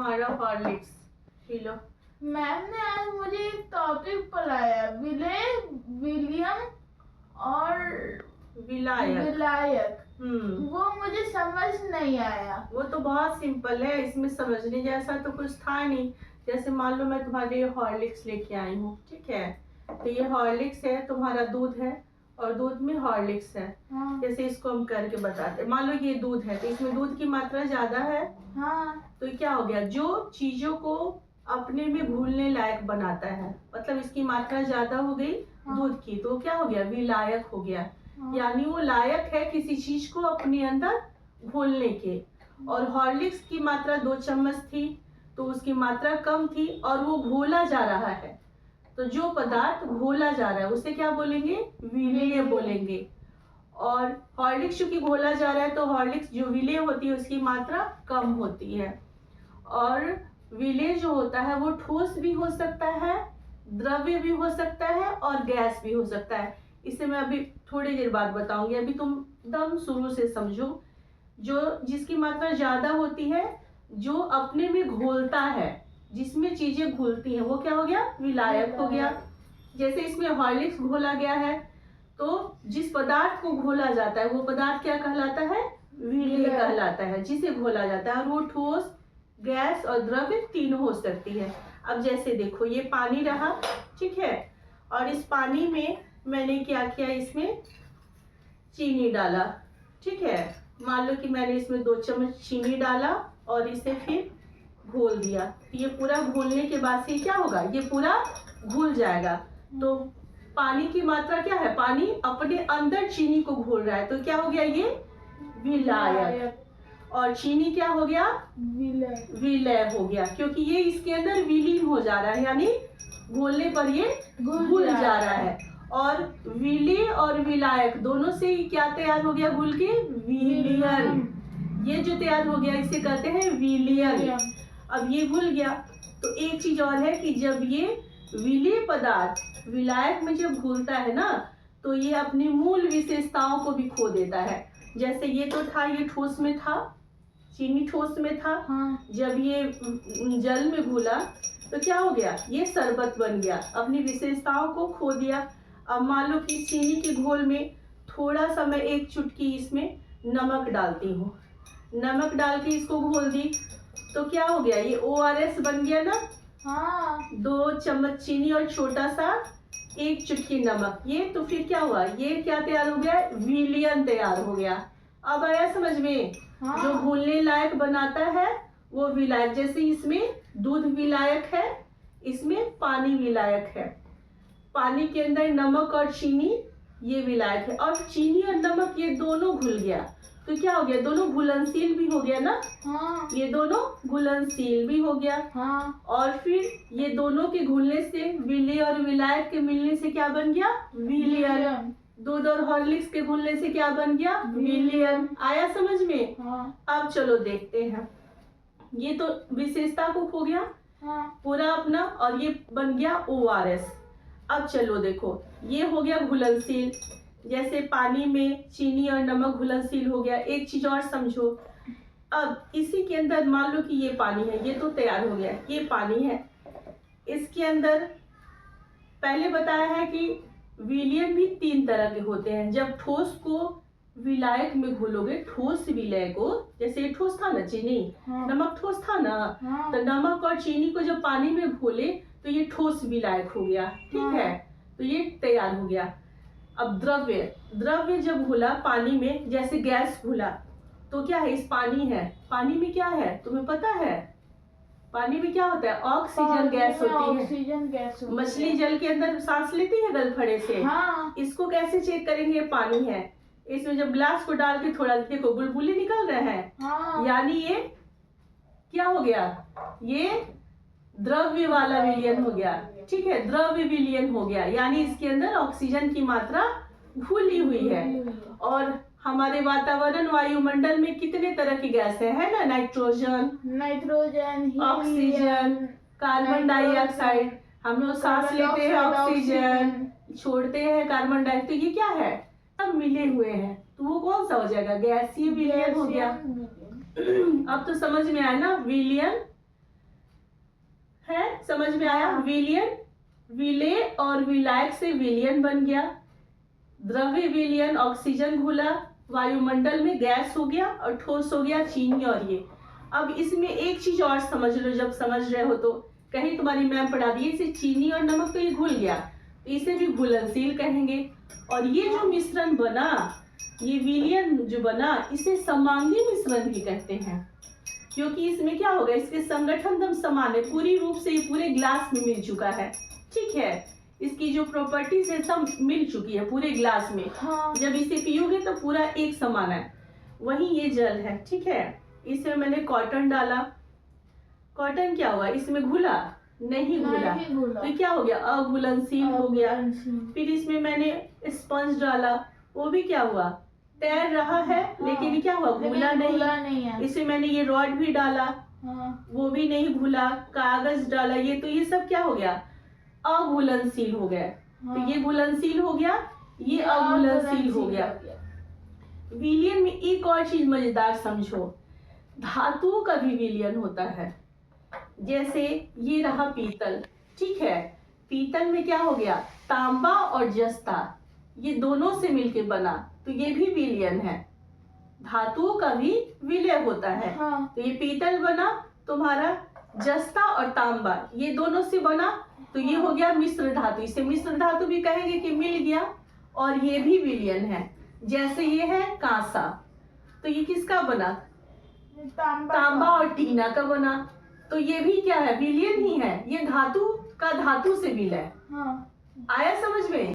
तुम्हारा Horlicks P low. Ma'am ने आज मुझे एक टॉपिक पढ़ाया, विलियम और विलायक। वो मुझे समझ नहीं आया। वो तो बहुत सिंपल है, इसमें समझने जैसा तो कुछ था नहीं। जैसे मान लो मैं तुम्हारे लिए हॉर्लिक्स लेके आई हूँ, ठीक है, तो ये हॉर्लिक्स है, तुम्हारा दूध है और दूध में हॉर्लिक्स है। हाँ। जैसे इसको हम करके बताते हैं, मान लो ये दूध है तो इसमें दूध की मात्रा ज्यादा है। हाँ। तो क्या हो गया, जो चीजों को अपने में घुलने लायक बनाता है, मतलब इसकी मात्रा ज्यादा हो गई। हाँ। दूध की, तो क्या हो गया, विलायक हो गया। हाँ। यानी वो लायक है किसी चीज को अपने अंदर घोलने के। और हॉर्लिक्स की मात्रा 2 चम्मच थी तो उसकी मात्रा कम थी और वो घोला जा रहा है। तो जो पदार्थ घोला जा रहा है उसे क्या बोलेंगे, विलेय बोलेंगे। और हॉर्लिक्स चूंकि घोला जा रहा है तो हॉर्लिक्स जो विलेय होती है उसकी मात्रा कम होती है। और विलेय जो होता है वो ठोस भी हो सकता है, द्रव्य भी हो सकता है और गैस भी हो सकता है। इसे मैं अभी थोड़ी देर बाद बताऊंगी, अभी तुम एकदम शुरू से समझो। जो जिसकी मात्रा ज्यादा होती है, जो अपने में घोलता है, जिसमें चीजें घुलती हैं, वो क्या हो गया, विलायक हो गया। जैसे इसमें हॉर्लिक्स घोला गया है तो जिस पदार्थ को घोला जाता है वो पदार्थ क्या कहलाता है, विलेय कहलाता है, जिसे घोला जाता है। और वो ठोस, गैस और द्रव्य तीनों हो सकती है। अब जैसे देखो ये पानी रहा, ठीक है, और इस पानी में मैंने क्या किया, इसमें चीनी डाला, ठीक है। मान लो कि मैंने इसमें 2 चम्मच चीनी डाला और इसे फिर घोल दिया। तो ये पूरा घोलने के बाद से क्या होगा, ये पूरा घुल जाएगा। तो पानी की मात्रा क्या है, पानी अपने अंदर चीनी को घोल रहा है, तो क्या हो गया, ये विलायक। और चीनी क्या हो गया, विलय हो गया, क्योंकि ये इसके अंदर विलीन हो जा रहा है, यानी घोलने पर ये घुल जा रहा है। और विलेय और विलायक दोनों से क्या तैयार हो गया, घुल के विलियन। ये जो तैयार हो गया इसे कहते हैं विलियन। अब ये घुल गया तो एक चीज और है कि जब ये विलेय पदार्थ विलायक में जब घुलता है ना, तो ये अपनी मूल विशेषताओं को भी खो देता है। जैसे ये तो था, ये ठोस में था, चीनी ठोस में था। हाँ। जब ये जल में घुला तो क्या हो गया, ये शरबत बन गया, अपनी विशेषताओं को खो दिया। अब मान लो कि चीनी के घोल में थोड़ा सा मैं 1 चुटकी इसमें नमक डालती हूँ, नमक डाल के इसको घोल दी, तो क्या हो गया, ये ORS बन गया ना। हाँ। 2 चम्मच चीनी और छोटा सा 1 चुटकी नमक, ये तो फिर क्या हुआ, ये क्या तैयार हो गया, विलियन तैयार हो गया। अब आया समझ में। हाँ। जो घुलने लायक बनाता है वो विलायक। जैसे इसमें दूध विलायक है, इसमें पानी विलायक है। पानी के अंदर नमक और चीनी ये विलायक है, और चीनी और नमक ये दोनों घुल गया तो क्या हो गया, दोनों घुलनशील भी हो गया ना। हाँ। ये दोनों घुलनशील भी हो गया। हाँ। और फिर ये दोनों के घुलने से, विलेय और विलायक के मिलने से क्या बन गया, विलियन। दूध और हॉर्लिक्स के घुलने से क्या बन गया, विलियन। आया समझ में। हाँ। अब चलो देखते हैं, ये तो विशेषता को खो गया। हाँ। पूरा अपना, और ये बन गया ORS। अब चलो देखो, ये हो गया घुलनशील, जैसे पानी में चीनी और नमक घुलनशील हो गया। एक चीज और समझो, अब इसी के अंदर मान लो कि ये पानी है, ये तो तैयार हो गया, ये पानी है, इसके अंदर पहले बताया है कि विलियन भी 3 तरह के होते हैं। जब ठोस को विलायक में घोलोगे, ठोस विलय को, जैसे ये ठोस था ना चीनी। हाँ। नमक ठोस था ना। हाँ। तो नमक और चीनी को जब पानी में घोले तो ये ठोस विलायक हो गया, ठीक। हाँ। है, तो ये तैयार हो गया। अब द्रव्य जब घुला पानी में, जैसे गैस घुला, तो क्या है, इस पानी है, पानी में क्या है तुम्हें पता है, पानी में क्या होता है, ऑक्सीजन गैस होती है। Oxygen gas. मछली जल के अंदर सांस लेती है गलफड़े से। हाँ। इसको कैसे चेक करेंगे, पानी है, इसमें जब ग्लास को डाल के थोड़ा देखो बुलबुले निकल रहे हैं। हाँ। यानी ये क्या हो गया, ये द्रव्य वाला विलियन हो गया, ठीक है, द्रव्य विलियन हो गया, यानी इसके अंदर ऑक्सीजन की मात्रा घुली हुई है। और हमारे वातावरण वायुमंडल में कितने तरह की गैस है ना, नाइट्रोजन, ऑक्सीजन, कार्बन डाइऑक्साइड। हम लोग सांस लेते हैं ऑक्सीजन, छोड़ते हैं कार्बन डाइऑक्साइड, तो ये क्या है, सब मिले हुए हैं, तो वो कौन सा हो जाएगा, गैसीय विलियन हो गया। अब तो समझ में आया ना, विलियन है, समझ में आया? हाँ। विलयन, विलेय और विलायक से विलयन बन गया। द्रव्य विलयन, ऑक्सीजन घुला, वायुमंडल में गैस हो गया और ठोस हो गया चीनी और ये। अब इसमें एक चीज और समझ लो, जब समझ रहे हो तो कहीं तुम्हारी मैम पढ़ा दी, इसे चीनी और नमक तो ये घुल गया, तो इसे भी घुलनशील कहेंगे। और ये जो मिश्रण बना, ये विलयन जो बना, इसे समांगी मिश्रण भी कहते हैं, क्योंकि इसमें क्या होगा, इसके संगठन दम समान है, पूरी रूप से ये पूरे ग्लास में मिल चुका है। ठीक है, इसकी जो प्रॉपर्टीज है सब मिल चुकी है पूरे ग्लास में। हाँ। जब इसे पियोगे तो पूरा एक समान है। वही ये जल है। ठीक है, इसमें मैंने कॉटन डाला, कॉटन क्या हुआ, इसमें घुला नहीं घुला, नहीं घुला। तो क्या हो गया, अघुलनशील हो गया। अघुलनशील। फिर इसमें मैंने स्पंज डाला, वो भी क्या हुआ, तैर रहा है, हाँ। लेकिन क्या हुआ, घुला लेकिन नहीं। घुला नहीं है। इसमें मैंने ये रॉड भी डाला, हाँ। वो भी नहीं घुला। कागज डाला, ये तो ये सब क्या हो गया, अघुलनशील हो गया। हाँ। तो ये घुलनशील हो गया, ये अघुलनशील हो गया। विलयन में एक और चीज मजेदार समझो, धातुओं का भी विलयन होता है। जैसे ये रहा पीतल, ठीक है, पीतल में क्या हो गया, तांबा और जस्ता, ये दोनों से मिलके बना, तो ये भी विलयन है। धातुओं का भी विलय होता है। हाँ। तो ये पीतल बना तुम्हारा, जस्ता और तांबा ये दोनों से बना, तो ये हो गया मिश्र धातु। इसे मिश्र धातु भी कहेंगे कि मिल गया, और ये भी विलयन है। जैसे ये है कांसा, तो ये किसका बना, तांबा और टीना का बना, तो ये भी क्या है, विलयन ही है। ये धातु का धातु से विलय। हाँ। आया समझ में?